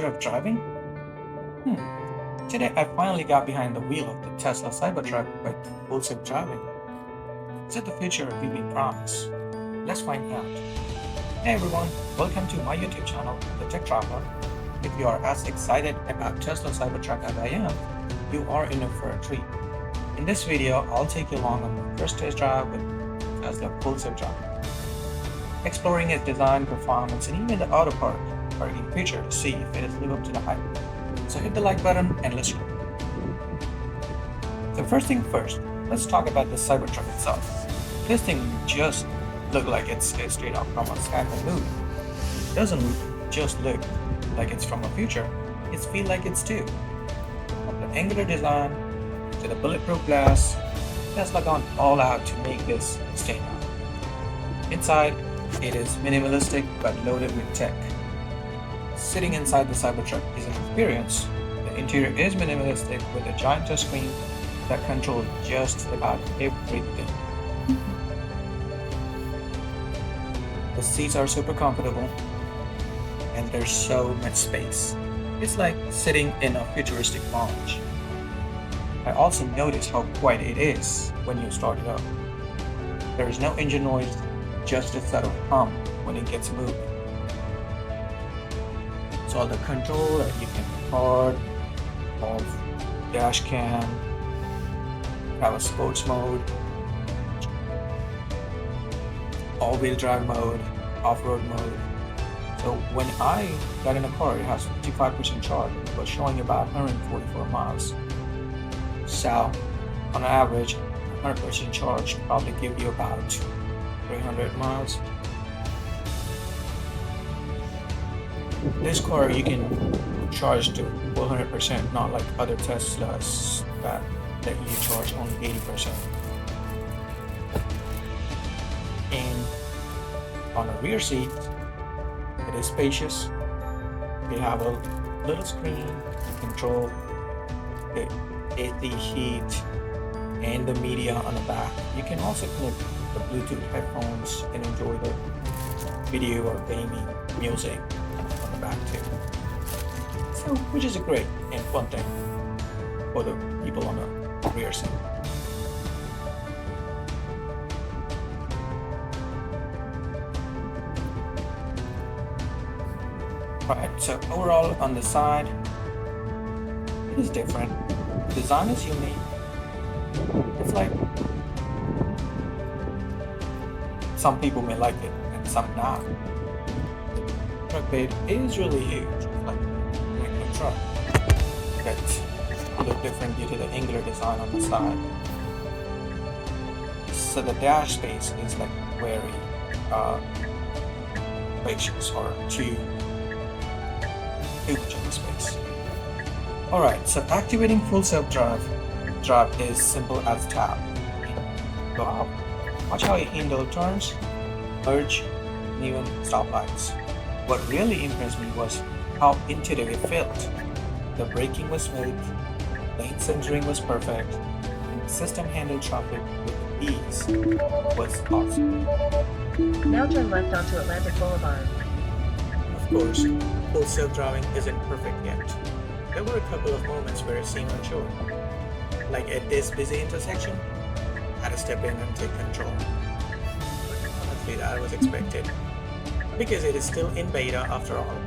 of driving? Today I finally got behind the wheel of the Tesla Cybertruck with full self-driving. Is it the future we've been promised? Let's find out. Hey everyone, welcome to my YouTube channel, The Tech Traveler. If you are as excited about Tesla Cybertruck as I am, you are in for a treat. In this video, I'll take you along on my first test drive with Tesla full self-driving, exploring its design, performance, and even the auto parking feature to see if it is live up to the hype. So hit the like button and let's go. So first thing first, let's talk about the Cybertruck itself. This thing just looks like it's straight out from a sci-fi movie. It doesn't just look like it's from a future, it feels like it's too. From the angular design to the bulletproof glass, Tesla gone all out to make this stand out. Inside, it is minimalistic but loaded with tech. Sitting inside the Cybertruck is an experience. The interior is minimalistic with a giant touchscreen that controls just about everything. The seats are super comfortable and there's so much space. It's like sitting in a futuristic lounge. I also noticed how quiet it is when you start it up. There is no engine noise, just a set of hum when it gets moving. So all the control that you can record, of dash cam, have a sports mode, all-wheel drive mode, off-road mode. So when I got in the car, it has 55% charge, but showing about 144 miles. So on average, 100% charge probably give you about 300 miles. This car you can charge to 100%, not like other Teslas that you charge only 80%. And on the rear seat, it is spacious. You have a little screen to control the AC heat and the media on the back. You can also connect the Bluetooth headphones and enjoy the video or gaming music on the back too. So, which is a great and fun thing for the people on the rear seat. Alright, so overall on the side, it is different. The design is unique. It's like some people may like it and some not. The truck bed is really huge, like a regular truck. That's a little different due to the angular design on the side. So the dash space is like very spacious or too much of the space. Alright, so activating full self-drive is simple as tap. Go out. Watch how it handles turns, merge, and even stoplights. What really impressed me was how intuitive it felt. The braking was smooth, lane centering was perfect, and the system handled traffic with ease. Was awesome. Now turn left onto Atlantic Boulevard. Of course, full self-driving isn't perfect yet. There were a couple of moments where it seemed unsure. Like at this busy intersection, I had to step in and take control. But honestly, that was expected, because it is still in beta after all.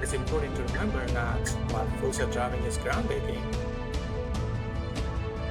It's important to remember that while full self-driving is groundbreaking,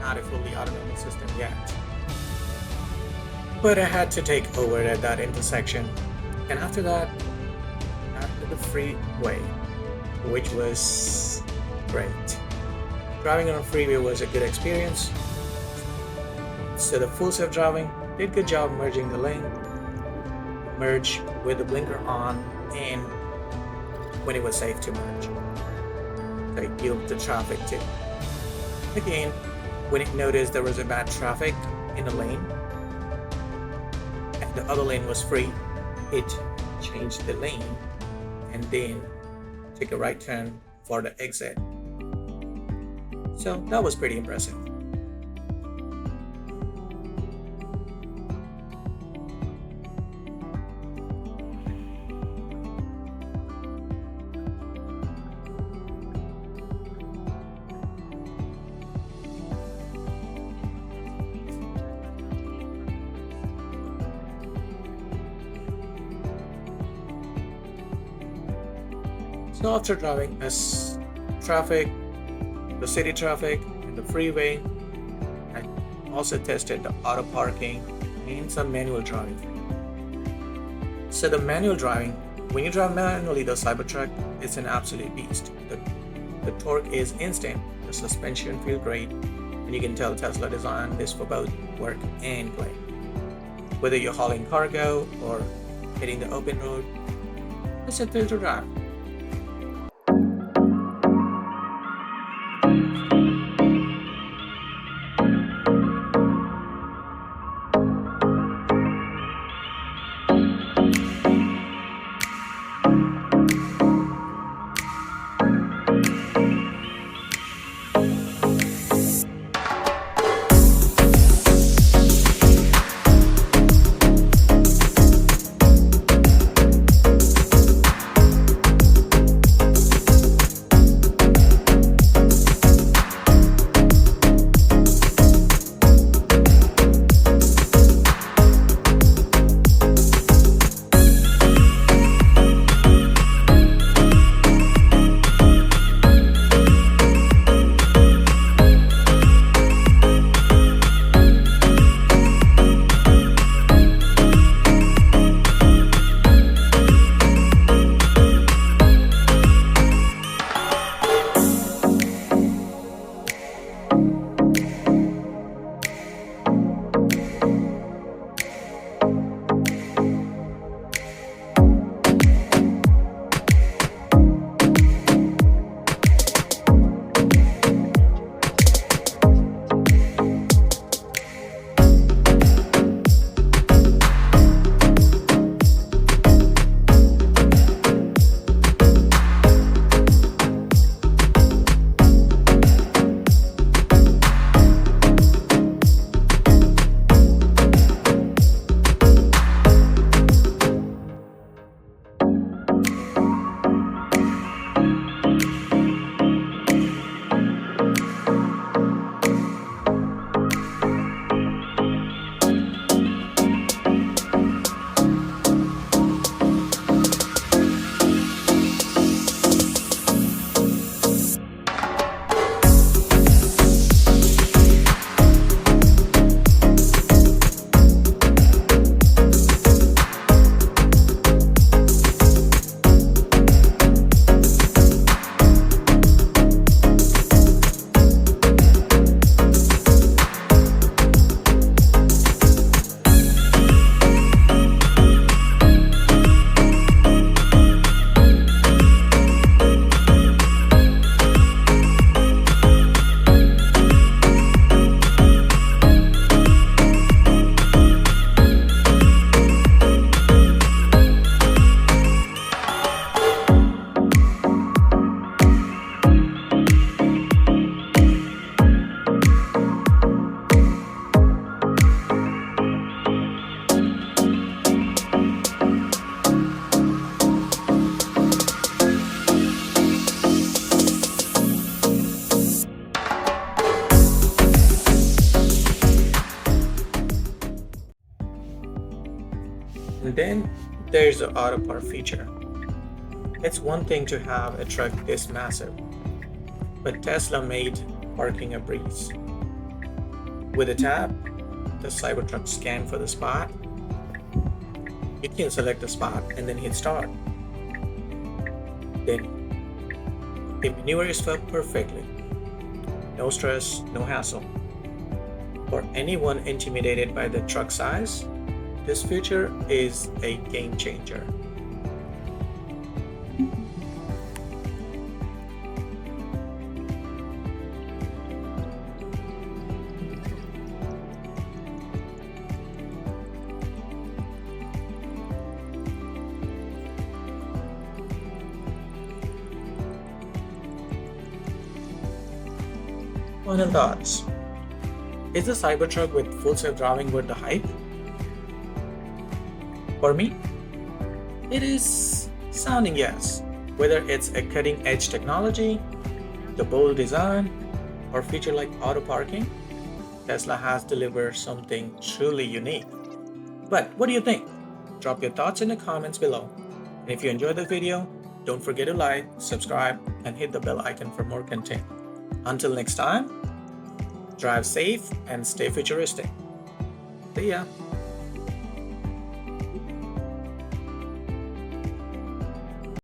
not a fully autonomous system yet. But I had to take over at that intersection, and after that, to the freeway, which was great. Driving on a freeway was a good experience. So the full self-driving did a good job merging the lane, merge with the blinker on, and when it was safe to merge. So it killed the traffic too. Again, when it noticed there was a bad traffic in the lane, and the other lane was free, it changed the lane and then take a right turn for the exit. So that was pretty impressive. So after driving traffic, the city traffic, and the freeway, I also tested the auto parking and some manual driving. So the manual driving, when you drive manually the Cybertruck, it's an absolute beast. The torque is instant, the suspension feels great, and you can tell Tesla designed this for both work and play. Whether you're hauling cargo or hitting the open road, it's a thrill to drive. And then there's the auto park feature. It's one thing to have a truck this massive, but Tesla made parking a breeze. With a tap, the Cybertruck scans for the spot. You can select the spot and then hit start. Then it maneuvers perfectly. No stress, no hassle. For anyone intimidated by the truck size, this feature is a game changer. Final thoughts. Is the Cybertruck with full self-driving worth the hype? For me, it is sounding yes. Whether it's a cutting-edge technology, the bold design, or feature like auto parking, Tesla has delivered something truly unique. But what do you think? Drop your thoughts in the comments below. And if you enjoyed the video, Don't forget to like, subscribe, and hit the bell icon for more content. Until next time, drive safe and stay futuristic. See ya.